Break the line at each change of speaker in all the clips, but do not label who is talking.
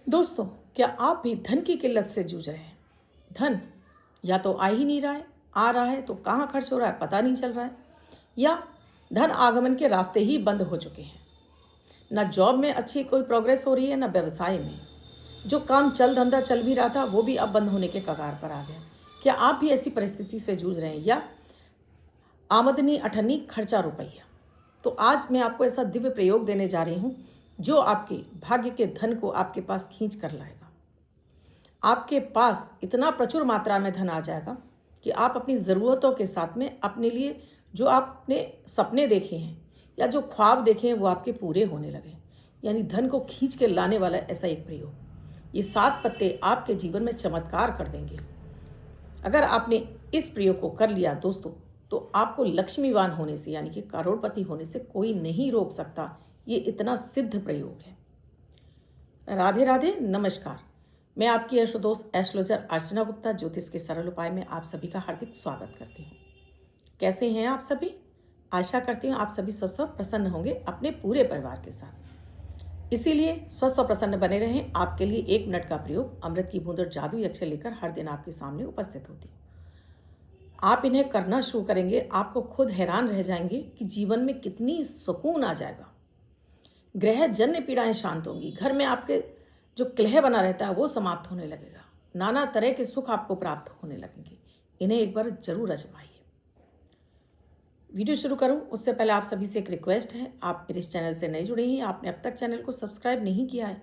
दोस्तों, क्या आप भी धन की किल्लत से जूझ रहे हैं? धन या तो आ ही नहीं रहा है, आ रहा है तो कहाँ खर्च हो रहा है पता नहीं चल रहा है, या धन आगमन के रास्ते ही बंद हो चुके हैं। ना जॉब में अच्छी कोई प्रोग्रेस हो रही है, ना व्यवसाय में। जो काम चल धंधा चल भी रहा था वो भी अब बंद होने के कगार पर आ गया। क्या आप भी ऐसी परिस्थिति से जूझ रहे हैं, या आमदनी अठन्नी खर्चा रुपया? तो आज मैं आपको ऐसा दिव्य प्रयोग देने जा रही हूँ जो आपके भाग्य के धन को आपके पास खींच कर लाएगा। आपके पास इतना प्रचुर मात्रा में धन आ जाएगा कि आप अपनी ज़रूरतों के साथ में अपने लिए जो आपने सपने देखे हैं या जो ख्वाब देखे हैं वो आपके पूरे होने लगे। यानी धन को खींच के लाने वाला ऐसा एक प्रयोग। ये 7 पत्ते आपके जीवन में चमत्कार कर देंगे। अगर आपने इस प्रयोग को कर लिया दोस्तों, तो आपको लक्ष्मीवान होने से यानी कि करोड़पति होने से कोई नहीं रोक सकता। ये इतना सिद्ध प्रयोग है। राधे राधे, नमस्कार। मैं आपकी यशोदोस्त एस्ट्रोलॉजर अर्चना गुप्ता ज्योतिष के सरल उपाय में आप सभी का हार्दिक स्वागत करती हूँ। कैसे हैं आप सभी? आशा करती हूँ आप सभी स्वस्थ और प्रसन्न होंगे अपने पूरे परिवार के साथ। इसीलिए स्वस्थ और प्रसन्न बने रहें। आपके लिए 1 मिनट का प्रयोग अमृत की बूंद और जादुई अक्षर लेकर हर दिन आपके सामने उपस्थित होती हूँ। आप इन्हें करना शुरू करेंगे, आपको खुद हैरान रह जाएंगे कि जीवन में कितनी सुकून आ जाएगा। ग्रह जन्य पीड़ाएं शांत होंगी। घर में आपके जो कलह बना रहता है वो समाप्त होने लगेगा। नाना तरह के सुख आपको प्राप्त होने लगेंगे। इन्हें एक बार जरूर आजमाइए। वीडियो शुरू करूं उससे पहले आप सभी से एक रिक्वेस्ट है। आप मेरे इस चैनल से नए जुड़े हैं, आपने अब तक चैनल को सब्सक्राइब नहीं किया है,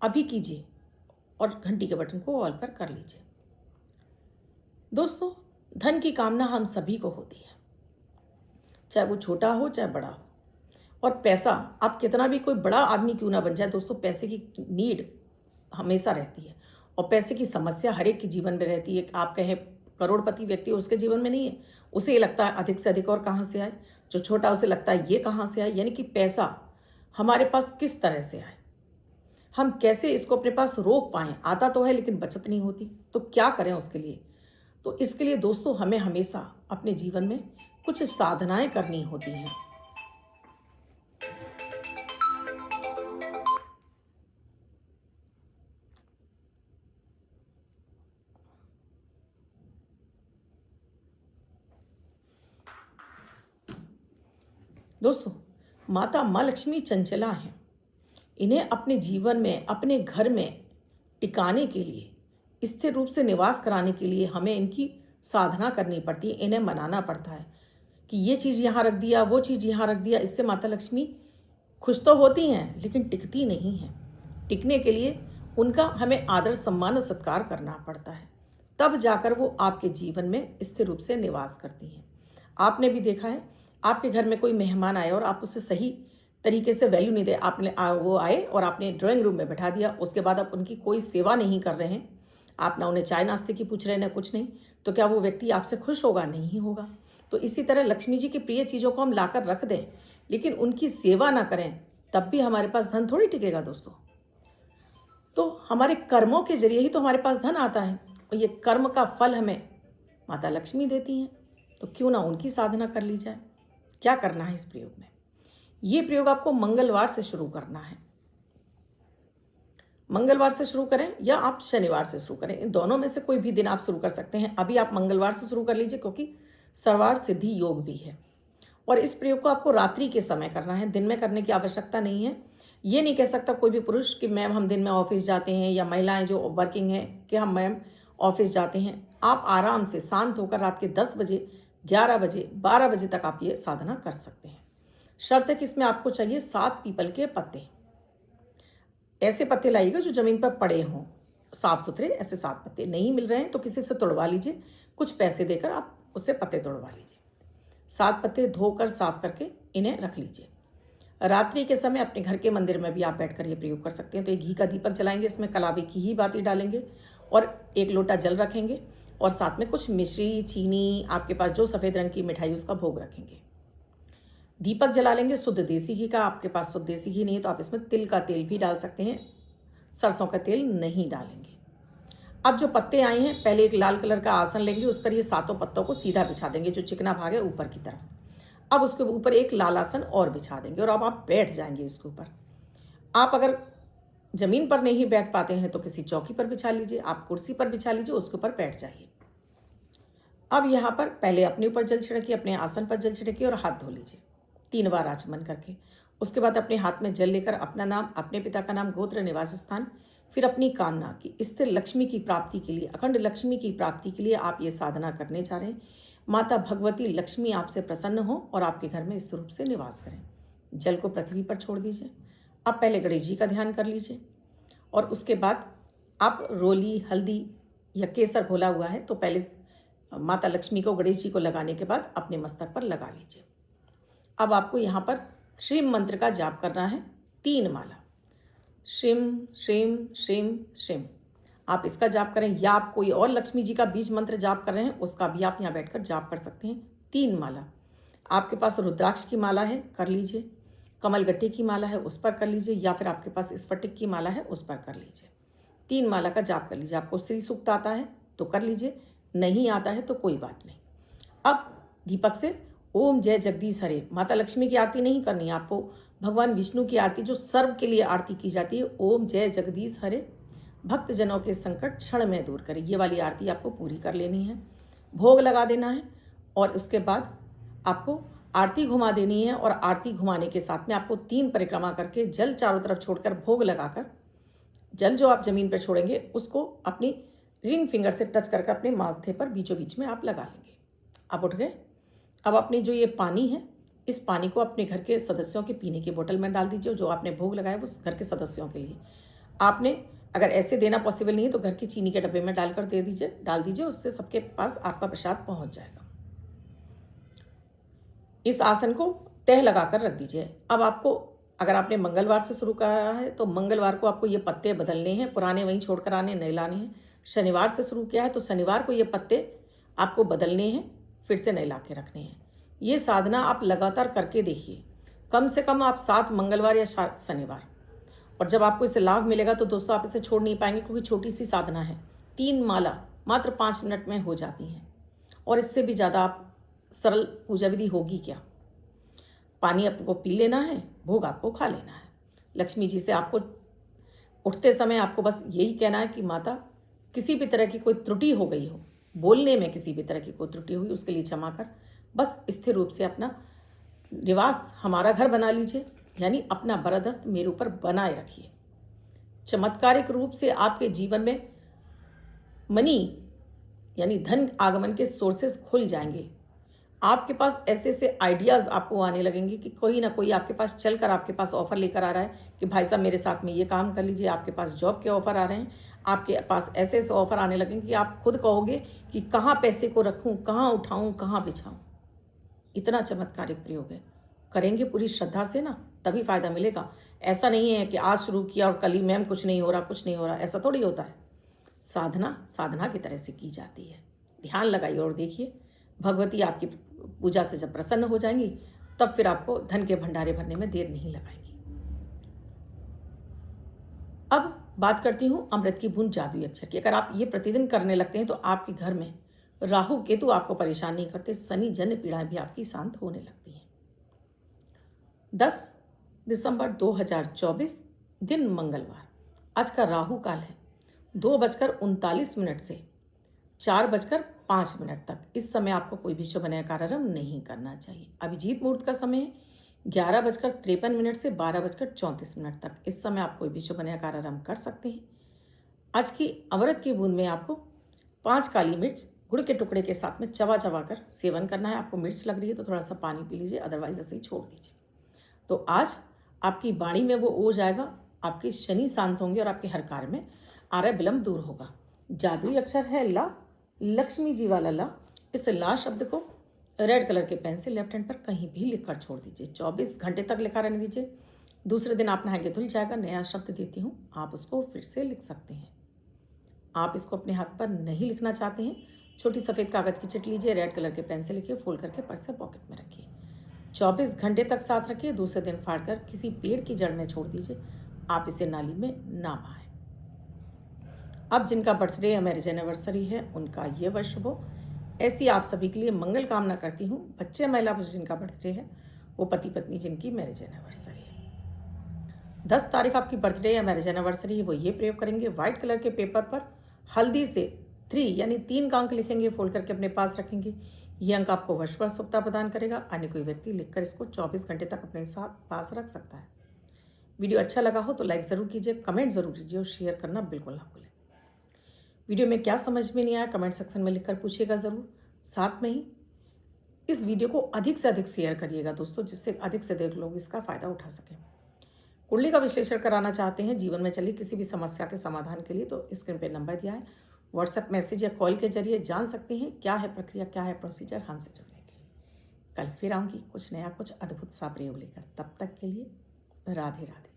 अभी कीजिए और घंटी के बटन को ऑल पर कर लीजिए। दोस्तों, धन की कामना हम सभी को होती है, चाहे वो छोटा हो चाहे बड़ा हो। और पैसा, आप कितना भी कोई बड़ा आदमी क्यों ना बन जाए दोस्तों, पैसे की नीड हमेशा रहती है और पैसे की समस्या हर एक के जीवन में रहती है। आप कहें करोड़पति व्यक्ति उसके जीवन में नहीं है, उसे ये लगता है अधिक से अधिक और कहाँ से आए। जो छोटा उसे लगता है ये कहाँ से आए। यानी कि पैसा हमारे पास किस तरह से आए, हम कैसे इसको अपने पास रोक पाएँ। आता तो है लेकिन बचत नहीं होती, तो क्या करें उसके लिए? तो इसके लिए दोस्तों हमें हमेशा अपने जीवन में कुछ साधनाएं करनी होती हैं। दोस्तों, माता माँ लक्ष्मी चंचला हैं। इन्हें अपने जीवन में, अपने घर में टिकाने के लिए, स्थिर रूप से निवास कराने के लिए हमें इनकी साधना करनी पड़ती है। इन्हें मनाना पड़ता है कि ये चीज़ यहाँ रख दिया, वो चीज़ यहाँ रख दिया। इससे माता लक्ष्मी खुश तो होती हैं लेकिन टिकती नहीं हैं। टिकने के लिए उनका हमें आदर सम्मान और सत्कार करना पड़ता है, तब जाकर वो आपके जीवन में स्थिर रूप से निवास करती हैं। आपने भी देखा है, आपके घर में कोई मेहमान आए और आप उसे सही तरीके से वैल्यू नहीं दे, आपने वो आए और आपने ड्राइंग रूम में बैठा दिया, उसके बाद आप उनकी कोई सेवा नहीं कर रहे हैं, आप ना उन्हें चाय नाश्ते की पूछ रहे हैं ना कुछ नहीं, तो क्या वो व्यक्ति आपसे खुश होगा? नहीं होगा। तो इसी तरह लक्ष्मी जी की प्रिय चीज़ों को हम लाकर रख दें लेकिन उनकी सेवा ना करें, तब भी हमारे पास धन थोड़ी टिकेगा दोस्तों। तो हमारे कर्मों के जरिए ही तो हमारे पास धन आता है और ये कर्म का फल हमें माता लक्ष्मी देती हैं। तो क्यों ना उनकी साधना कर ली जाए। क्या करना है इस प्रयोग में? ये प्रयोग आपको मंगलवार से शुरू करना है। मंगलवार से शुरू करें या आप शनिवार से शुरू करें, इन दोनों में से कोई भी दिन आप शुरू कर सकते हैं। अभी आप मंगलवार से शुरू कर लीजिए क्योंकि सर्वार्थ सिद्धि योग भी है। और इस प्रयोग को आपको रात्रि के समय करना है, दिन में करने की आवश्यकता नहीं है। ये नहीं कह सकता कोई भी पुरुष कि मैम हम दिन में ऑफिस जाते हैं, या महिलाएं जो वर्किंग हैं कि हम मैम ऑफिस जाते हैं। आप आराम से शांत होकर रात के 10 बजे, 11 बजे, 12 बजे तक आप ये साधना कर सकते हैं। शर्त है कि इसमें आपको चाहिए 7 पीपल के पत्ते। ऐसे पत्ते लाइएगा जो जमीन पर पड़े हों, साफ सुथरे। ऐसे 7 पत्ते नहीं मिल रहे हैं तो किसी से तोड़वा लीजिए, कुछ पैसे देकर आप उससे पत्ते तोड़वा लीजिए। 7 पत्ते धोकर साफ करके इन्हें रख लीजिए। रात्रि के समय अपने घर के मंदिर में भी आप बैठकर ये प्रयोग कर सकते हैं। तो एक घी का दीपक जलाएंगे, इसमें कलावे की ही बाती डालेंगे और 1 लोटा जल रखेंगे और साथ में कुछ मिश्री, चीनी, आपके पास जो सफ़ेद रंग की मिठाई उसका भोग रखेंगे। दीपक जला लेंगे शुद्ध देसी घी का। आपके पास शुद्ध देसी घी नहीं है तो आप इसमें तिल का तेल भी डाल सकते हैं, सरसों का तेल नहीं डालेंगे। अब जो पत्ते आए हैं, पहले एक लाल कलर का आसन लेंगे, उस पर ये 7 पत्तों को सीधा बिछा देंगे, जो चिकना भाग है ऊपर की तरफ। अब उसके ऊपर एक लाल आसन और बिछा देंगे और अब आप बैठ जाएंगे इसके ऊपर। आप अगर ज़मीन पर नहीं बैठ पाते हैं तो किसी चौकी पर बिछा लीजिए, आप कुर्सी पर बिछा लीजिए, उसके ऊपर बैठ जाइए। अब यहाँ पर पहले अपने ऊपर जल छिड़किए, अपने आसन पर जल छिड़किए और हाथ धो लीजिए 3 बार आचमन करके। उसके बाद अपने हाथ में जल लेकर अपना नाम, अपने पिता का नाम, गोत्र, निवास स्थान, फिर अपनी कामना की स्थिर लक्ष्मी की प्राप्ति के लिए, अखंड लक्ष्मी की प्राप्ति के लिए आप ये साधना करने जा रहे हैं। माता भगवती लक्ष्मी आपसे प्रसन्न हो और आपके घर में स्थिर रूप से निवास करें। जल को पृथ्वी पर छोड़ दीजिए। अब पहले गणेश जी का ध्यान कर लीजिए और उसके बाद आप रोली, हल्दी या केसर घोला हुआ है तो पहले माता लक्ष्मी को, गणेश जी को लगाने के बाद अपने मस्तक पर लगा लीजिए। अब आपको यहाँ पर श्रीम मंत्र का जाप करना है 3 माला। श्रीम श्रीम श्रीम श्रीम आप इसका जाप करें, या आप कोई और लक्ष्मी जी का बीज मंत्र जाप कर रहे हैं उसका भी आप यहाँ बैठकर जाप कर सकते हैं। 3 माला। आपके पास रुद्राक्ष की माला है, कर लीजिए। कमलगट्टे की माला है, उस पर कर लीजिए, या फिर आपके पास स्फटिक की माला है, उस पर कर लीजिए। 3 माला का जाप कर लीजिए। आपको श्री सूक्त आता है तो कर लीजिए, नहीं आता है तो कोई बात नहीं। अब दीपक से ओम जय जगदीश हरे, माता लक्ष्मी की आरती नहीं करनी है आपको, भगवान विष्णु की आरती जो सर्व के लिए आरती की जाती है, ओम जय जगदीश हरे भक्त जनों के संकट क्षण में दूर करे, ये वाली आरती आपको पूरी कर लेनी है। भोग लगा देना है और उसके बाद आपको आरती घुमा देनी है और आरती घुमाने के साथ में आपको 3 परिक्रमा करके जल चारों तरफ छोड़कर भोग लगाकर, जल जो आप जमीन पर छोड़ेंगे उसको अपनी रिंग फिंगर से टच करके अपने माथे पर बीचों बीच में आप लगा लेंगे। आप उठ गए। अब अपनी जो ये पानी है, इस पानी को अपने घर के सदस्यों के पीने की बोतल में डाल दीजिए। जो आपने भोग लगाया वो घर के सदस्यों के लिए। आपने अगर ऐसे देना पॉसिबल नहीं है तो घर की चीनी के डब्बे में डालकर डाल दीजिए, उससे सबके पास आपका प्रसाद पहुंच जाएगा। इस आसन को तह लगाकर रख दीजिए। अब आपको, अगर आपने मंगलवार से शुरू करा है तो मंगलवार को आपको ये पत्ते बदलने हैं, पुराने वहीं छोड़कर आने, नए लाने हैं। शनिवार से शुरू किया है तो शनिवार को ये पत्ते आपको बदलने हैं, फिर से नए ला के रखने हैं। ये साधना आप लगातार करके देखिए, कम से कम आप 7 मंगलवार या 7 शनिवार। और जब आपको इससे लाभ मिलेगा तो दोस्तों आप इसे छोड़ नहीं पाएंगे, क्योंकि छोटी सी साधना है। 3 माला मात्र 5 मिनट में हो जाती हैं और इससे भी ज़्यादा आप सरल पूजा विधि होगी क्या। पानी आपको पी लेना है, भोग आपको खा लेना है। लक्ष्मी जी से आपको उठते समय आपको बस यही कहना है कि माता, किसी भी तरह की कोई त्रुटि हो गई हो, बोलने में किसी भी तरह की कोई त्रुटि हुई, उसके लिए क्षमा कर, बस स्थिर रूप से अपना निवास हमारा घर बना लीजिए, यानी अपना बरदस्त मेरे ऊपर बनाए रखिए। चमत्कारिक रूप से आपके जीवन में मनी यानी धन आगमन के सोर्सेस खुल जाएंगे। आपके पास ऐसे ऐसे आइडियाज़ आपको आने लगेंगे कि कोई ना कोई आपके पास चलकर आपके पास ऑफ़र लेकर आ रहा है कि भाई साहब मेरे साथ में ये काम कर लीजिए। आपके पास जॉब के ऑफ़र आ रहे हैं, आपके पास ऐसे ऐसे ऑफ़र आने लगेंगे कि आप खुद कहोगे कि कहाँ पैसे को रखूँ, कहाँ उठाऊँ, कहाँ बिछाऊँ। इतना चमत्कारिक प्रयोग है। करेंगे पूरी श्रद्धा से ना, तभी फ़ायदा मिलेगा। ऐसा नहीं है कि आज शुरू किया और कल ही मैम कुछ नहीं हो रहा, ऐसा थोड़ी होता है। साधना साधना की तरह से की जाती है। ध्यान लगाइए और देखिए, भगवती आपकी पूजा से जब प्रसन्न हो जाएंगी तब फिर आपको धन के भंडारे भरने में देर नहीं लगाएंगी। अब बात करती हूँ अमृत की बूंद जादुई अक्षर की। अगर आप ये प्रतिदिन करने लगते हैं तो आपके घर में राहु केतु आपको परेशान नहीं करते, शनि जन्य पीड़ाएं भी आपकी शांत होने लगती हैं। 10 दिसंबर 2024 दिन मंगलवार। आज का राहु काल है 2:39 से 4:05 तक। इस समय आपको कोई भी शुभ नया कार्यारंभ नहीं करना चाहिए। अभिजीत मुहूर्त का समय है 11:53 से 12:34 तक। इस समय आप कोई भी शुभ नया कार्यारंभ कर सकते हैं। आज की अमृत की बूंद में आपको 5 काली मिर्च गुड़ के टुकड़े के साथ में चबा चबा कर सेवन करना है। आपको मिर्च लग रही है तो थोड़ा सा पानी पी लीजिए, अदरवाइज ऐसे ही छोड़ दीजिए। तो आज आपकी वाणी में वो ओज आएगा, आपके शनि शांत होंगे और आपके हर कार्य में आरय विलंब दूर होगा। जादुई अक्षर है ला, लक्ष्मी जी वाला ला। इस ला शब्द को रेड कलर के पेन से लेफ्ट हैंड पर कहीं भी लिखकर छोड़ दीजिए। 24 घंटे तक लिखा रहने दीजिए। दूसरे दिन आप नहाएंगे धुल जाएगा। नया शब्द देती हूँ, आप उसको फिर से लिख सकते हैं। आप इसको अपने हाथ पर नहीं लिखना चाहते हैं, छोटी सफ़ेद कागज़ की चिट लीजिए, रेड कलर के पेन से लिखिए, फोल्ड करके पर्स से पॉकेट में रखिए। 24 घंटे तक साथ रखिए। दूसरे दिन फाड़कर किसी पेड़ की जड़ में छोड़ दीजिए। आप इसे नाली में ना बहाएं। अब जिनका बर्थडे या मैरिज एनिवर्सरी है उनका ये वर्ष शुभ हो, ऐसी आप सभी के लिए मंगल कामना करती हूँ। बच्चे महिला पुरुष जिनका बर्थडे है, वो पति पत्नी जिनकी मैरिज एनिवर्सरी है। 10 तारीख आपकी बर्थडे या मैरिज एनिवर्सरी है, वो ये प्रयोग करेंगे। व्हाइट कलर के पेपर पर हल्दी से 3 यानी 3 का अंक लिखेंगे, फोल्ड करके अपने पास रखेंगे। ये अंक आपको वर्षभर प्रदान करेगा। अन्य कोई व्यक्ति लिखकर इसको 24 घंटे तक अपने साथ पास रख सकता है। वीडियो अच्छा लगा हो तो लाइक ज़रूर कीजिए, कमेंट ज़रूर कीजिए और शेयर करना बिल्कुल ना भूलें। वीडियो में क्या समझ में नहीं आया कमेंट सेक्शन में लिखकर पूछिएगा ज़रूर। साथ में ही इस वीडियो को अधिक से अधिक शेयर करिएगा दोस्तों, जिससे अधिक से अधिक लोग इसका फ़ायदा उठा सकें। कुंडली का विश्लेषण कराना चाहते हैं जीवन में चली किसी भी समस्या के समाधान के लिए, तो स्क्रीन पे नंबर दिया है, व्हाट्सएप मैसेज या कॉल के जरिए जान सकते हैं क्या है प्रक्रिया, क्या है प्रोसीजर हमसे जुड़ने के लिए। कल फिर आऊँगी कुछ नया, कुछ अद्भुत सा प्रयोग लेकर। तब तक के लिए राधे राधे।